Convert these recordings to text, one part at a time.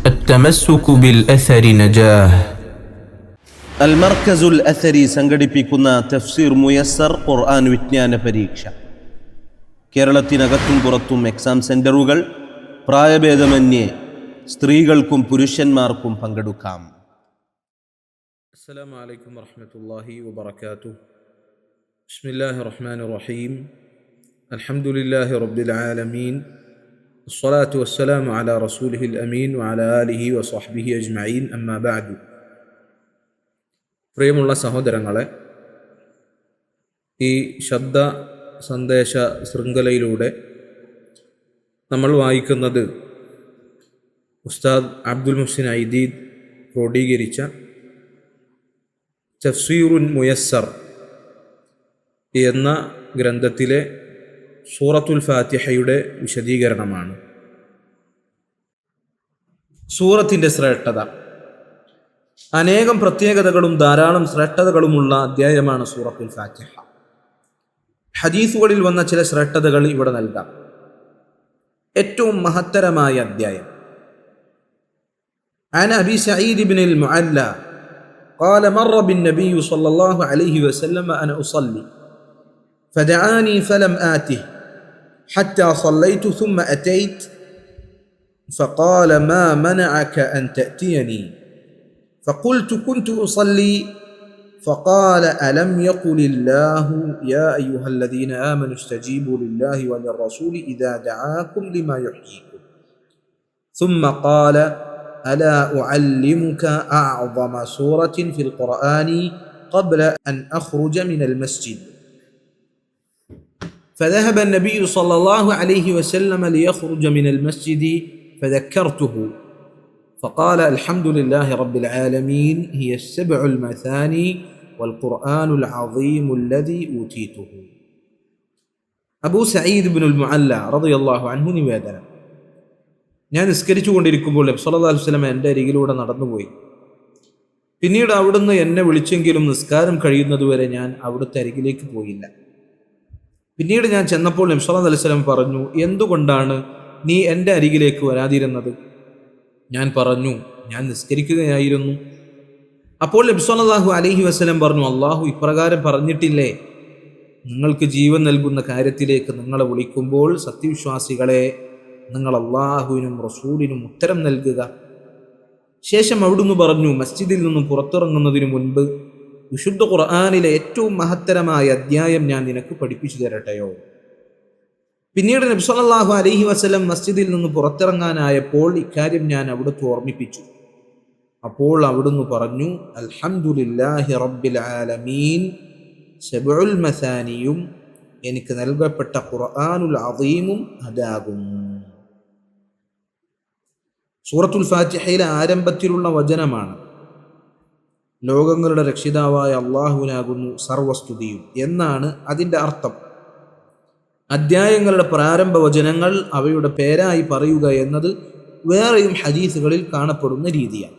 التمسك بالأثر نجاح. المركز الأثري സംഘടിപ്പിക്കുന്ന തഫ്സീർ മുയസ്സർ ഖുർആൻ വിജ്ഞാന പരീക്ഷ. കേരളത്തിനകത്തും പുറത്തും എക്സാം സെന്ററുകൾ പ്രായഭേദമന്യേ സ്ത്രീകൾക്കും പുരുഷന്മാർക്കും പങ്കെടുക്കാം. അസ്സലാമു അലൈക്കും വറഹ്മത്തുള്ളാഹി വബറകാതുഹു. ബിസ്മില്ലാഹിർ റഹ്മാനിർ റഹീം. അൽഹംദുലില്ലാഹി റബ്ബിൽ ആലമീൻ. അസ്സലാത്തു വസ്സലാമു അലാ റസൂലിഹിൽ അമീൻ വഅലാ ആലിഹി വസ്വഹ്ബിഹി അജ്മഈൻ. അമ്മാ ബഅദു. പ്രിയമുള്ള സഹോദരങ്ങളെ, ഈ ശബ്ദ സന്ദേശ ശൃംഖലയിലൂടെ നമ്മൾ വായിക്കുന്നത് ഉസ്താദ് അബ്ദുൽ മുഹ്സിൻ ഐദീദ് ക്രോഡീകരിച്ച തഫ്സീറുൻ മുയസ്സർ എന്ന ഗ്രന്ഥത്തിലെ സൂറത്തുൽ ഫാത്തിഹയുടെ വിശദീകരണമാണ്. സൂറത്തിൻ്റെ ശ്രേഷ്ഠത. അനേകം പ്രത്യേകതകളും ധാരാളം ശ്രേഷ്ഠതകളുമുള്ള അധ്യായമാണ് സൂറത്തുൽ ഫാത്തിഹ. ഹദീസുകളിൽ വന്ന ചില ശ്രേഷ്ഠതകൾ ഇവിടെ നൽകാം. ഏറ്റവും മഹത്തരമായ അധ്യായം. عن أبي سعيد بن المعلى قال مر بالنبي صلى الله عليه وسلم أنا أصلي فدعاني فلم آته حتى صليت ثم أتيت فقال ما منعك أن تأتيني فقلت كنت أصلي فقال ألم يقل الله يا أيها الذين آمنوا استجيبوا لله وللرسول إذا دعاكم لما يحييكم ثم قال ألا أعلمك أعظم سورة في القرآن قبل أن أخرج من المسجد فذهب النبي صلى الله عليه وسلم ليخرج من المسجد فذكرته فقال الحمد لله رب العالمين هي السبع المثاني والقرآن العظيم الذي أوتيته. أبو سعيد بن المعلى رضي الله عنه നിവേദനം. ഞാൻ നിസ്കരിച്ചു കൊണ്ടിരിക്കുമ്പോൾ നബി സല്ലല്ലാഹു അലൈഹി വസല്ലം എൻ്റെ അരികിലൂടെ നടന്നുപോയി. പിന്നീട് അവിടുന്ന് എന്നെ വിളിച്ചെങ്കിലും നിസ്കാരം കഴിയുന്നതുവരെ ഞാൻ അവിടുത്തെ അരികിലേക്ക് പോയില്ല. പിന്നീട് ഞാൻ ചെന്നപ്പോൾ നബി സല്ലല്ലാഹു അലൈഹി വസല്ലം പറഞ്ഞു, എന്തുകൊണ്ടാണ് നീ എൻ്റെ അരികിലേക്ക് വരാതിരുന്നത്? ഞാൻ പറഞ്ഞു, ഞാൻ നിസ്കരിക്കുകയായിരുന്നു. അപ്പോൾ നബി സല്ലല്ലാഹു അലൈഹി വസല്ലം പറഞ്ഞു, അള്ളാഹു ഇപ്രകാരം പറഞ്ഞിട്ടില്ലേ, നിങ്ങൾക്ക് ജീവൻ നൽകുന്ന കാര്യത്തിലേക്ക് നിങ്ങളെ വിളിക്കുമ്പോൾ സത്യവിശ്വാസികളെ നിങ്ങൾ അള്ളാഹുവിനും റസൂലിനും ഉത്തരം നൽകുക. ശേഷം അവിടുന്ന് പറഞ്ഞു, മസ്ജിദിൽ നിന്നും പുറത്തിറങ്ങുന്നതിന് മുൻപ് വിശുദ്ധ ഖുർആനിലെ ഏറ്റവും മഹത്തരമായ അധ്യായം ഞാൻ നിനക്ക് പഠിപ്പിച്ചു തരട്ടെയോ? പിന്നീട് നബി സല്ലല്ലാഹു അലൈഹി വസല്ലം മസ്ജിദിൽ നിന്ന് പുറത്തിറങ്ങാനായപ്പോൾ ഇക്കാര്യം ഞാൻ അവിടുത്തെ ഓർമ്മിപ്പിച്ചു. അപ്പോൾ അവിടുന്ന് പറഞ്ഞു, അൽഹംദുലില്ലാഹി റബ്ബിൽ ആലമീൻ സബ്ഉൽ മസാനിയും എനിക്ക് നൽകപ്പെട്ട ഖുർആനുൽ അദീമും അതാകുന്നു. സൂറത്തുൽ ഫാത്തിഹയിലെ ആരംഭത്തിലുള്ള വചനമാണ്, ലോകങ്ങളുടെ രക്ഷിതാവായ അള്ളാഹുവിനാകുന്നു സർവസ്തുതിയും എന്നാണ് അതിൻ്റെ അർത്ഥം. അധ്യായങ്ങളുടെ പ്രാരംഭ വചനങ്ങൾ അവയുടെ പേരായി പറയുക എന്നത് വേറെയും ഹദീസുകളിൽ കാണപ്പെടുന്ന രീതിയാണ്.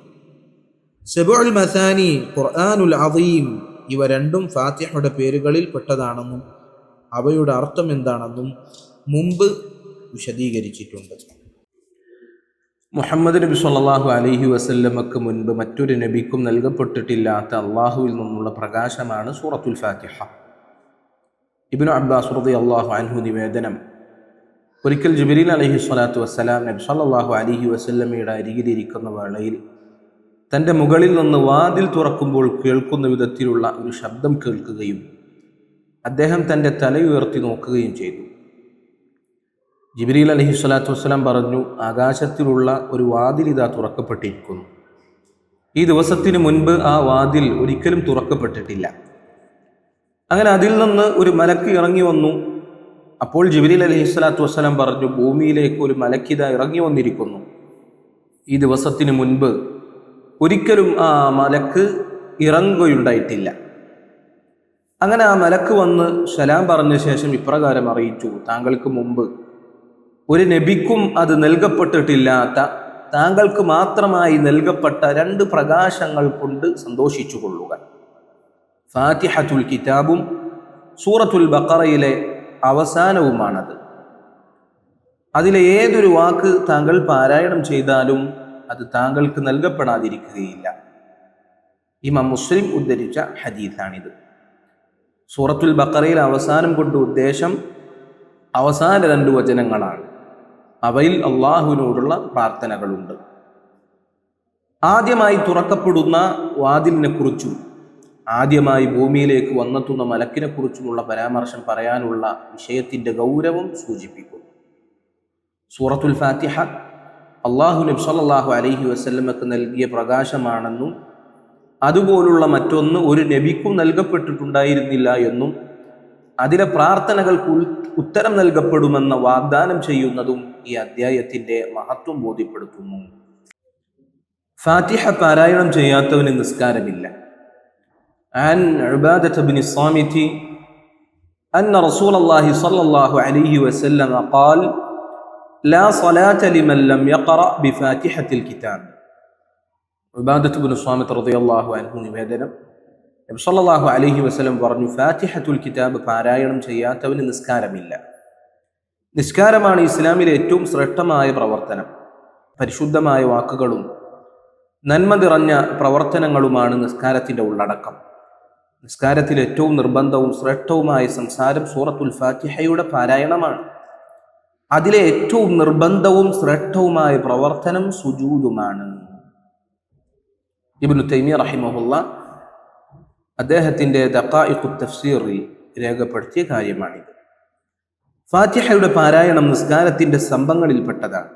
സബ്ഉൽ മസാനി, ഖുർആനുൽ അദീം, ഇവ രണ്ടും ഫാത്തിഹയുടെ പേരുകളിൽ പെട്ടതാണെന്നും അവയുടെ അർത്ഥം എന്താണെന്നും മുമ്പ് വിശദീകരിച്ചിട്ടുണ്ട്. മുഹമ്മദ് നബി സല്ലല്ലാഹു അലൈഹി വസല്ലമക്ക് മുൻപ് മറ്റൊരു നബിക്കും നൽകപ്പെട്ടിട്ടില്ലാത്ത അള്ളാഹുവിൽ നിന്നുള്ള പ്രകാശമാണ് സൂറത്തുൽ ഫാത്തിഹ. ഇബ്നു അബ്ബാസ് റളിയല്ലാഹു അൻഹു നിവേദനം, ഒരിക്കൽ ജിബ്രീൽ അലൈഹി സ്വലാത്തു വസ്സലാം നബി സല്ലല്ലാഹു അലൈഹി വസല്ലമയുടെ അരികിലിരിക്കുന്ന വേളയിൽ തൻ്റെ മുകളിൽ നിന്ന് വാതിൽ തുറക്കുമ്പോൾ കേൾക്കുന്ന വിധത്തിലുള്ള ഒരു ശബ്ദം കേൾക്കുകയും അദ്ദേഹം തൻ്റെ തലയുയർത്തി നോക്കുകയും ചെയ്തു. ജിബ്രീൽ അലൈഹി സ്വലാത്തു വസ്സലാം പറഞ്ഞു, ആകാശത്തിലുള്ള ഒരു വാതിൽ ഇതാ തുറക്കപ്പെട്ടിരിക്കുന്നു. ഈ ദിവസത്തിന് മുൻപ് ആ വാതിൽ ഒരിക്കലും തുറക്കപ്പെട്ടിട്ടില്ല. അങ്ങനെ അതിൽ നിന്ന് ഒരു മലക്ക് ഇറങ്ങി വന്നു. അപ്പോൾ ജിബ്രീൽ അലൈഹി സ്വലാത്തു വസ്സലാം പറഞ്ഞു, ഭൂമിയിലേക്ക് ഒരു മലക്കിത ഇറങ്ങി വന്നിരിക്കുന്നു. ഈ ദിവസത്തിന് മുൻപ് ഒരിക്കലും ആ മലക്ക് ഇറങ്ങുകയുണ്ടായിട്ടില്ല. അങ്ങനെ ആ മലക്ക് വന്ന് സലാം പറഞ്ഞ ശേഷം ഇപ്രകാരം അറിയിച്ചു, താങ്കൾക്ക് മുമ്പ് ഒരു നബിക്കും അത് നൽകപ്പെട്ടിട്ടില്ലാത്ത താങ്കൾക്ക് മാത്രമായി നൽകപ്പെട്ട 2 പ്രകാശങ്ങൾ കൊണ്ട് സന്തോഷിച്ചു കൊള്ളുക. ഫാത്തിഹത്തുൽ കിതാബും സൂറത്തുൽ ബഖറയിലെ അവസാനവുമാണത്. അതിലെ ഏതൊരു വാക്ക് താങ്കൾ പാരായണം ചെയ്താലും അത് താങ്കൾക്ക് നൽകപ്പെടാതിരിക്കുകയില്ല. ഇമാം മുസ്ലിം ഉദ്ധരിച്ച ഹദീസാണിത്. സൂറത്തുൽ ബഖറയിൽ അവസാനം കൊണ്ട് ഉദ്ദേശം അവസാന 2 വചനങ്ങളാണ്. അവയിൽ അള്ളാഹുവിനോടുള്ള പ്രാർത്ഥനകളുണ്ട്. ആദ്യമായി തുറക്കപ്പെടുന്ന വാതിലിനെ കുറിച്ചും ആദ്യമായി ഭൂമിയിലേക്ക് വന്നെത്തുന്ന മലക്കിനെ കുറിച്ചുമുള്ള പരാമർശം പറയാനുള്ള വിഷയത്തിന്റെ ഗൗരവം സൂചിപ്പിക്കുന്നു. സൂറത്തുൽ ഫാത്തിഹ അള്ളാഹു നബി സല്ലല്ലാഹു അലൈഹി വസല്ലമക്ക് നൽകിയ പ്രകാശമാണെന്നും അതുപോലുള്ള മറ്റൊന്ന് ഒരു നബിക്കും നൽകപ്പെട്ടിട്ടുണ്ടായിരുന്നില്ല എന്നും അതിലെ പ്രാർത്ഥനകൾക്ക് ഉത്തരം നൽകപ്പെടുമെന്ന വാഗ്ദാനം ചെയ്യുന്നതും ഈ അധ്യായത്തിന്റെ മഹത്വം ബോധ്യപ്പെടുത്തുന്നു. ഫാത്തിഹ പാരായണം ചെയ്യാത്തവന് നിസ്കാരമില്ല. عن عبادة بن الصامت أن رسول الله صلى الله عليه وسلم قال لا صلاة لمن لم يقرأ بفاتحة الكتاب. عبادة بن الصامت رضي الله عنه നിവേദനം, നബി സല്ലല്ലാഹു അലൈഹി വസല്ലം പറഞ്ഞു, ഫാത്തിഹത്തുൽ കിതാബ് പാരായണം ചെയ്യാത്തവന് നിസ്കാരമില്ല. നിസ്കാരമാണ് ഇസ്ലാമിലെ ഏറ്റവും ശ്രേഷ്ഠമായ പ്രവർത്തനം. പരിശുദ്ധമായ വാക്കുകളും നന്മ നിറഞ്ഞ പ്രവർത്തനങ്ങളുമാണ് നിസ്കാരത്തിന്റെ ഉള്ളടക്കം. നിസ്കാരത്തിൽ ഏറ്റവും നിർബന്ധവും ശ്രേഷ്ഠവുമായ സംസാരം സൂറത്തുൽ ഫാത്തിഹയുടെ പാരായണമാണ്. അതിലെ ഏറ്റവും നിർബന്ധവും ശ്രേഷ്ഠവുമായ പ്രവർത്തനം സുജൂദുമാണ്. ഇബ്നു തൈമിയ്യ റഹിമഹുള്ള അദ്ദേഹത്തിന്റെ ദഖായിഖുത് തഫ്സീറിൽ രേഖപ്പെടുത്തിയ കാര്യമാണിത്. ഫാത്തിഹയുടെ പാരായണം നിസ്കാരത്തിന്റെ സ്തംഭങ്ങളിൽപ്പെട്ടതാണ്.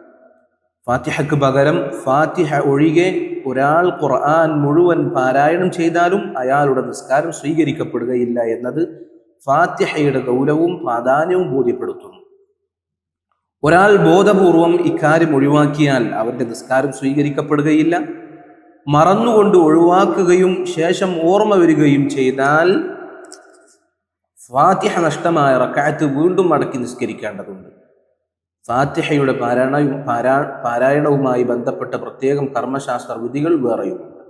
ഫാത്തിഹയ്ക്ക് പകരം ഫാത്തിഹ ഒഴികെ ഒരാൾ ഖുർആൻ മുഴുവൻ പാരായണം ചെയ്താലും അയാളുടെ നിസ്കാരം സ്വീകരിക്കപ്പെടുകയില്ല എന്നത് ഫാത്തിഹയുടെ ഗൗരവവും പ്രാധാന്യവും ബോധ്യപ്പെടുത്തുന്നു. ഒരാൾ ബോധപൂർവം ഇക്കാര്യം ഒഴിവാക്കിയാൽ അവന്റെ നിസ്കാരം സ്വീകരിക്കപ്പെടുകയില്ല. മറന്നുകൊണ്ട് ഒഴിവാക്കുകയും ശേഷം ഓർമ്മ വരികയും ചെയ്താൽ ഫാത്തിഹ നഷ്ടമായ റക്അത്ത് വീണ്ടും മടക്കി നിസ്കരിക്കേണ്ടതുണ്ട്. ഫാത്തിഹയുടെ പാരായണവുമായി ബന്ധപ്പെട്ട പ്രത്യേകം കർമ്മശാസ്ത്ര വിധികൾ വേറെയുമുണ്ട്.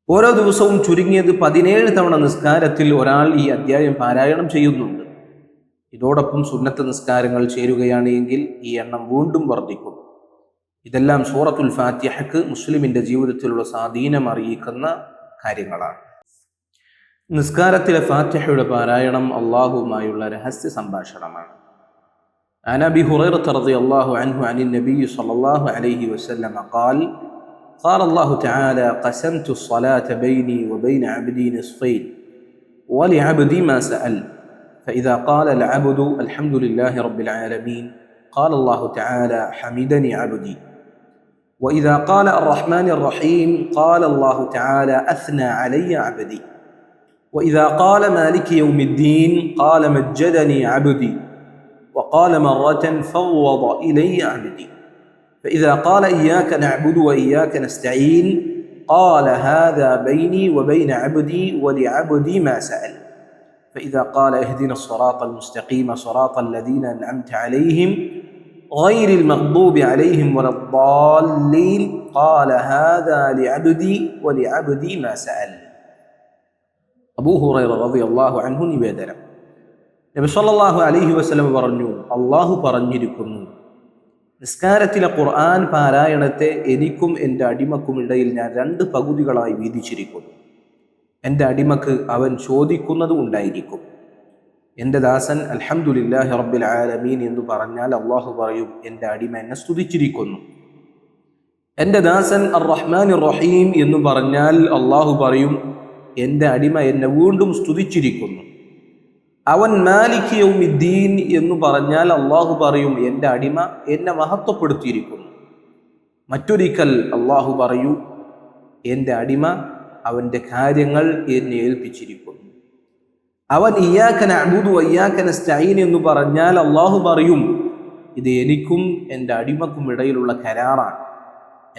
ഓരോ ദിവസവും ചുരുങ്ങിയത് 17 തവണ നിസ്കാരത്തിൽ ഒരാൾ ഈ അധ്യായം പാരായണം ചെയ്യുന്നുണ്ട്. ഇതോടൊപ്പം സുന്നത്ത് നിസ്കാരങ്ങൾ ചേരുകയാണ് എങ്കിൽ ഈ എണ്ണം വീണ്ടും വർദ്ധിക്കും. ഇതെല്ലാം സൂറത്തുൽ ഫാത്തിഹയ്ക്ക് മുസ്ലിമിന്റെ ജീവിതത്തിലുള്ള സ്വാധീനം അറിയിക്കുന്ന കാര്യങ്ങളാണ്. നിസ്കാരത്തിലെ ഫാത്തിഹയുടെ പാരായണം അള്ളാഹുവുമായുള്ള രഹസ്യ സംഭാഷണമാണ്. عن أبي هريرة رضي الله عنه عن النبي صلى الله عليه وسلم قال قال الله تعالى قسمت الصلاة بيني وبين عبدي نصفين ولعبدي ما سأل فإذا قال العبد الحمد لله رب العالمين قال الله تعالى حمدني عبدي وإذا قال الرحمن الرحيم قال الله تعالى أثنى علي عبدي وإذا قال مالك يوم الدين قال مجدني عبدي وقال مرة فوض إلي عبدي فإذا قال إياك نعبد وإياك نستعين قال هذا بيني وبين عبدي ولعبدي ما سأل فإذا قال اهدنا الصراط المستقيم صراط الذين أنعمت عليهم غير المغضوب عليهم ولا الضالين قال هذا لعبدي ولعبدي ما سأل. أبو هريرة رضي الله عنه നിവേദനം, നബി സല്ലല്ലാഹു അലൈഹി വസല്ലം പറഞ്ഞു, അള്ളാഹു പറഞ്ഞിരിക്കുന്നു, നിസ്കാരത്തിലെ ഖുർആൻ പാരായണത്തെ എനിക്കും എൻ്റെ അടിമക്കും ഇടയിൽ ഞാൻ 2 പകുതികളായി വീതിച്ചിരിക്കുന്നു. എൻ്റെ അടിമക്ക് അവൻ ചോദിക്കുന്നത് ഉണ്ടായിരിക്കും. എൻ്റെ ദാസൻ അൽഹംദുലില്ലാഹി റബ്ബിൽ ആലമീൻ എന്ന് പറഞ്ഞാൽ അള്ളാഹു പറയും, എൻ്റെ അടിമ എന്നെ സ്തുതിച്ചിരിക്കുന്നു. എൻ്റെ ദാസൻ അർ റഹ്മാനിർ റഹീം എന്ന് പറഞ്ഞാൽ അള്ളാഹു പറയും, എൻ്റെ അടിമ എന്നെ വീണ്ടും സ്തുതിച്ചിരിക്കുന്നു. അവൻ മാലിക് യൗമിദ്ദീൻ എന്ന് പറഞ്ഞാൽ അള്ളാഹു പറയും, എൻ്റെ അടിമ എന്നെ മഹത്വപ്പെടുത്തിയിരിക്കുന്നു. മറ്റൊരിക്കൽ അള്ളാഹു പറയൂ, എൻ്റെ അടിമ അവൻ്റെ കാര്യങ്ങൾ എന്നെ ഏൽപ്പിച്ചിരിക്കുന്നു. അവൻ ഇയ്യാക നഅ്ബുദു വഇയ്യാക നസ്തഈൻ എന്ന് പറഞ്ഞാൽ അള്ളാഹു പറയും, ഇത് എനിക്കും എൻ്റെ അടിമക്കും ഇടയിലുള്ള കരാറാണ്.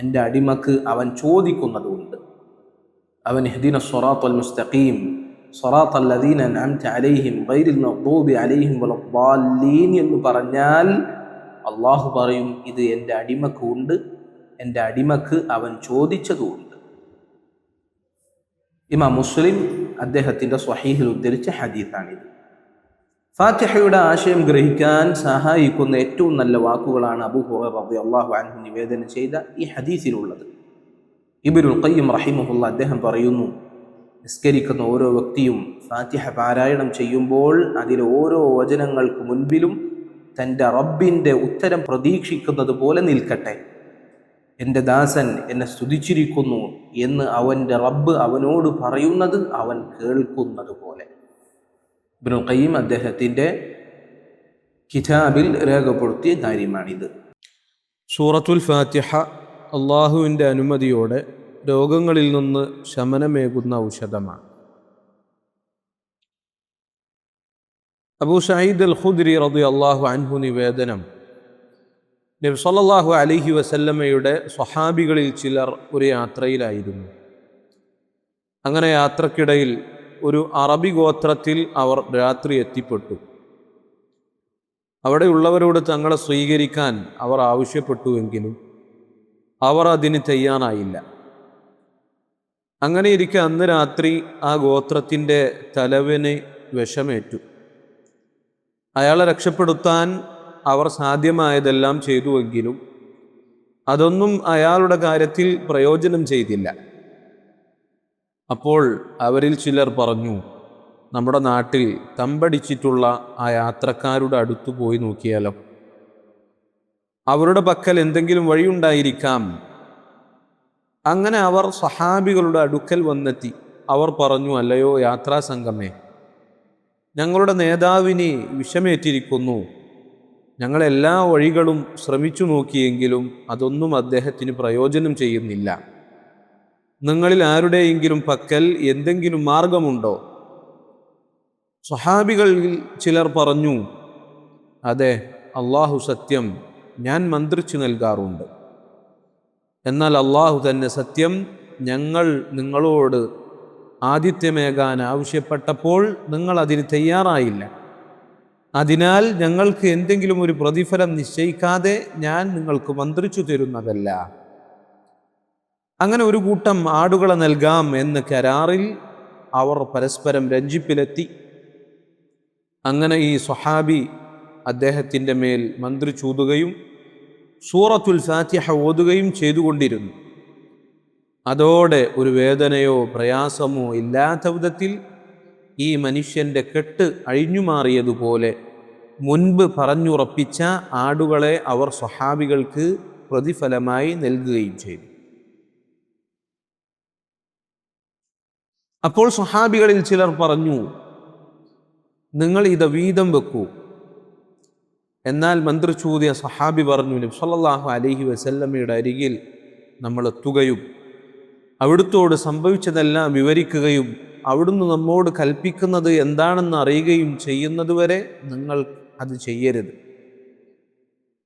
എൻ്റെ അടിമക്ക് അവൻ ചോദിക്കുന്നതുണ്ട്. അവൻ ഇഹ്ദിന സ്വിറാത്തൽ മുസ്തഖീം സ്വറാത്തൽ ലദീന അൻഅംത അലൈഹിം ഗൈറിൽ മഗ്ദൂബി അലൈഹിം വലദ്ദാല്ലീൻ എന്ന് പറഞ്ഞാൽ അള്ളാഹു പറയും, ഇത് എൻ്റെ അടിമക്ക് ഉണ്ട്, എൻ്റെ അടിമക്ക് അവൻ ചോദിച്ചതുമുണ്ട്. ഇമാം മുസ്ലിം അദ്ദേഹത്തിൻ്റെ സ്വഹീഹിൽ ഉദ്ധരിച്ച ഹദീസാണിത്. ഫാത്തിഹയുടെ ആശയം ഗ്രഹിക്കാൻ സഹായിക്കുന്ന ഏറ്റവും നല്ല വാക്കുകളാണ് അബൂ ഹുറൈറ റളിയല്ലാഹു അൻഹു നിവേദനം ചെയ്ത ഈ ഹദീസിലുള്ളത്. ഇബ്നുൽ ഖയ്യിം റഹിമഹുല്ലാഹ് അദ്ദേഹം പറയുന്നു, നിസ്കരിക്കുന്ന ഓരോ വ്യക്തിയും ഫാത്തിഹ പാരായണം ചെയ്യുമ്പോൾ അതിലെ ഓരോ വചനങ്ങൾക്ക് മുൻപിലും തൻ്റെ റബ്ബിൻ്റെ ഉത്തരം പ്രതീക്ഷിക്കുന്നത് പോലെ നിൽക്കട്ടെ. എൻ്റെ ദാസൻ എന്നെ സ്തുതിച്ചിരിക്കുന്നു എന്ന് അവൻ്റെ റബ്ബ് അവനോട് പറയുന്നത് അവൻ കേൾക്കുന്നത് പോലെ. ഇബ്നുൽ ഖയ്യിം അദ്ദേഹത്തിൻ്റെ കിതാബിൽ രേഖപ്പെടുത്തിയ കാര്യമാണിത്. സൂറത്തുൽ ഫാത്തിഹ അള്ളാഹുവിൻ്റെ അനുമതിയോടെ രോഗങ്ങളിൽ നിന്ന് ശമനമേകുന്ന ഔഷധമാണ്. അബൂ സഈദ് അൽ ഖുദ്രി റളിയല്ലാഹു അൻഹു നിവേദനം, നബി സല്ലല്ലാഹു അലൈഹി വസല്ലമയുടെ സ്വഹാബികളിൽ ചിലർ ഒരു യാത്രയിലായിരുന്നു. അങ്ങനെ യാത്രക്കിടയിൽ ഒരു അറബി ഗോത്രത്തിൽ അവർ രാത്രി എത്തിപ്പെട്ടു. അവിടെയുള്ളവരോട് തങ്ങളെ സ്വീകരിക്കാൻ അവർ ആവശ്യപ്പെട്ടുവെങ്കിലും അവർ അതിന് തയ്യാറായില്ല. അങ്ങനെ ഇരിക്കെ അന്ന് രാത്രി ആ ഗോത്രത്തിൻ്റെ തലവന് വിഷമേറ്റു. അയാളെ രക്ഷപ്പെടുത്താൻ അവർ സാധ്യമായതെല്ലാം ചെയ്തുവെങ്കിലും അതൊന്നും അയാളുടെ കാര്യത്തിൽ പ്രയോജനം ചെയ്തില്ല. അപ്പോൾ അവരിൽ ചിലർ പറഞ്ഞു, നമ്മുടെ നാട്ടിൽ തമ്പടിച്ചിട്ടുള്ള ആ യാത്രക്കാരുടെ അടുത്തു പോയി നോക്കിയാലോ, അവരുടെ പക്കൽ എന്തെങ്കിലും വഴിയുണ്ടായിരിക്കാം. അങ്ങനെ അവർ സഹാബികളുടെ അടുക്കൽ വന്നെത്തി. അവർ പറഞ്ഞു, അല്ലയോ യാത്രാ സംഘമേ, ഞങ്ങളുടെ നേതാവിന് വിഷമേറ്റിരിക്കുന്നു. ഞങ്ങളെല്ലാ വഴികളും ശ്രമിച്ചു നോക്കിയെങ്കിലും അതൊന്നും അദ്ദേഹത്തിന് പ്രയോജനം ചെയ്യുന്നില്ല. നിങ്ങളിൽ ആരുടെയെങ്കിലും പക്കൽ എന്തെങ്കിലും മാർഗമുണ്ടോ? സ്വഹാബികളിൽ ചിലർ പറഞ്ഞു, അതെ, അള്ളാഹു സത്യം, ഞാൻ മന്ത്രിച്ചു നൽകാറുണ്ട്. എന്നാൽ അള്ളാഹു തന്നെ സത്യം, ഞങ്ങൾ നിങ്ങളോട് ആതിഥ്യമേകാൻ ആവശ്യപ്പെട്ടപ്പോൾ നിങ്ങൾ അതിന് തയ്യാറായില്ല. അതിനാൽ ഞങ്ങൾക്ക് എന്തെങ്കിലും ഒരു പ്രതിഫലം നിശ്ചയിക്കാതെ ഞാൻ നിങ്ങൾക്ക് മന്ത്രിച്ചു തരുന്നതല്ല. അങ്ങനെ ഒരു കൂട്ടം ആടുകളെ നൽകാം എന്ന കരാറിൽ അവർ പരസ്പരം രഞ്ജിപ്പിലെത്തി. അങ്ങനെ ഈ സ്വഹാബി അദ്ദേഹത്തിൻ്റെ മേൽ മന്ത്രിച്ചൂതുകയും സൂറത്തുൽ ഫാത്തിഹ ഓതുകയും ചെയ്തുകൊണ്ടിരുന്നു. അതോടെ ഒരു വേദനയോ പ്രയാസമോ ഇല്ലാത്ത വിധത്തിൽ ഈ മനുഷ്യൻ്റെ കെട്ട് അഴിഞ്ഞുമാറിയതുപോലെ മുൻപ് പറഞ്ഞുറപ്പിച്ച ആടുകളെ അവർ സ്വഹാബികൾക്ക് പ്രതിഫലമായി നൽകുകയും ചെയ്തു. അപ്പോൾ സ്വഹാബികളിൽ ചിലർ പറഞ്ഞു, നിങ്ങൾ ഇത് വീതം വെക്കൂ. എന്നാൽ മന്ത്രിച്ചൂതിയ സ്വഹാബി പറഞ്ഞു, നബി സല്ലല്ലാഹു അലൈഹി വസല്ലമയുടെ അരികിൽ നമ്മൾ എത്തുകയും അവിടുത്തോട് സംഭവിച്ചതെല്ലാം വിവരിക്കുകയും അവിടുന്ന് നമ്മോട് കൽപ്പിക്കുന്നത് എന്താണെന്ന് അറിയുകയും ചെയ്യുന്നതുവരെ നിങ്ങൾ അത് ചെയ്യരുത്.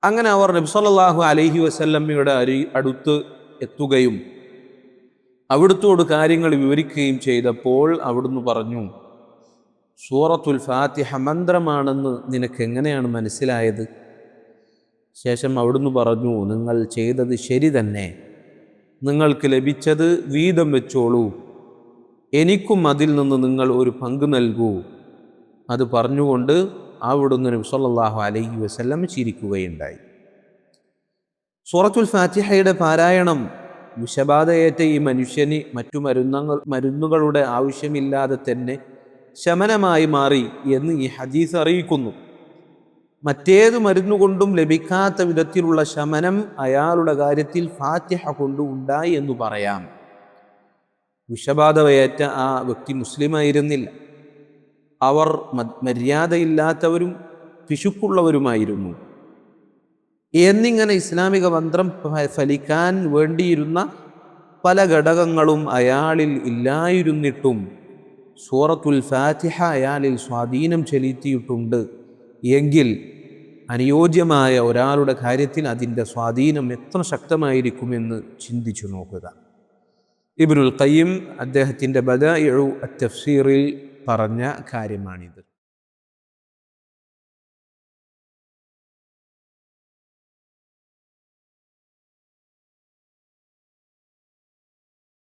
അങ്ങനെ അവർ നബി സല്ലല്ലാഹു അലൈഹി വസല്ലമയുടെ അടുത്ത് എത്തുകയും അവിടുത്തോട് കാര്യങ്ങൾ വിവരിക്കുകയും ചെയ്തപ്പോൾ അവിടുന്ന് പറഞ്ഞു, സൂറത്തുൽ ഫാത്തിഹ മന്ത്രമാണെന്ന് നിനക്ക് എങ്ങനെയാണ് മനസ്സിലായത്? ശേഷം അവിടുന്ന് പറഞ്ഞു, നിങ്ങൾ ചെയ്തത് ശരി തന്നെ, നിങ്ങൾക്ക് ലഭിച്ചത് വീതം വെച്ചോളൂ, എനിക്കും അതിൽ നിന്ന് നിങ്ങൾ ഒരു പങ്ക് നൽകൂ. അത് പറഞ്ഞുകൊണ്ട് അവിടുന്ന് നബി സല്ലല്ലാഹു അലൈഹി വസല്ലം ചിരിക്കുകയുണ്ടായി. സൂറത്തുൽ ഫാത്തിഹയുടെ പാരായണം വിഷബാധയേറ്റ ഈ മനുഷ്യന് മറ്റു മരുന്നുകളുടെ ആവശ്യമില്ലാതെ തന്നെ ശമനമായി മാറി എന്ന് ഈ ഹദീസ് അറിയിക്കുന്നു. മറ്റേത് മരുന്നുകൊണ്ടും ലഭിക്കാത്ത വിധത്തിലുള്ള ശമനം അയാളുടെ കാര്യത്തിൽ ഫാത്തിഹ കൊണ്ട് ഉണ്ടായി എന്ന് പറയാം. വിഷബാധയേറ്റ ആ വ്യക്തി മുസ്ലിമായിരുന്നില്ല. അവർ മര്യാദയില്ലാത്തവരും പിശുക്കുള്ളവരുമായിരുന്നു. എന്നിങ്ങനെ ഇസ്ലാമിക മന്ത്രം ഫലിക്കാൻ വേണ്ടിയിരുന്ന പല ഘടകങ്ങളും അയാളിൽ ഇല്ലായിരുന്നിട്ടും സൂറത്തുൽ ഫാത്തിഹ അയാളിൽ സ്വാധീനം ചെലുത്തിയിട്ടുണ്ട് എങ്കിൽ അനുയോജ്യമായ ഒരാളുടെ കാര്യത്തിൽ അതിൻ്റെ സ്വാധീനം എത്ര ശക്തമായിരിക്കുമെന്ന് ചിന്തിച്ചു നോക്കുക. ഇബ്നുൽ ഖയ്യിം അദ്ദേഹത്തിൻ്റെ ബദാഇഉ അത്തഫ്സീറിൽ പറഞ്ഞ കാര്യമാണിത്.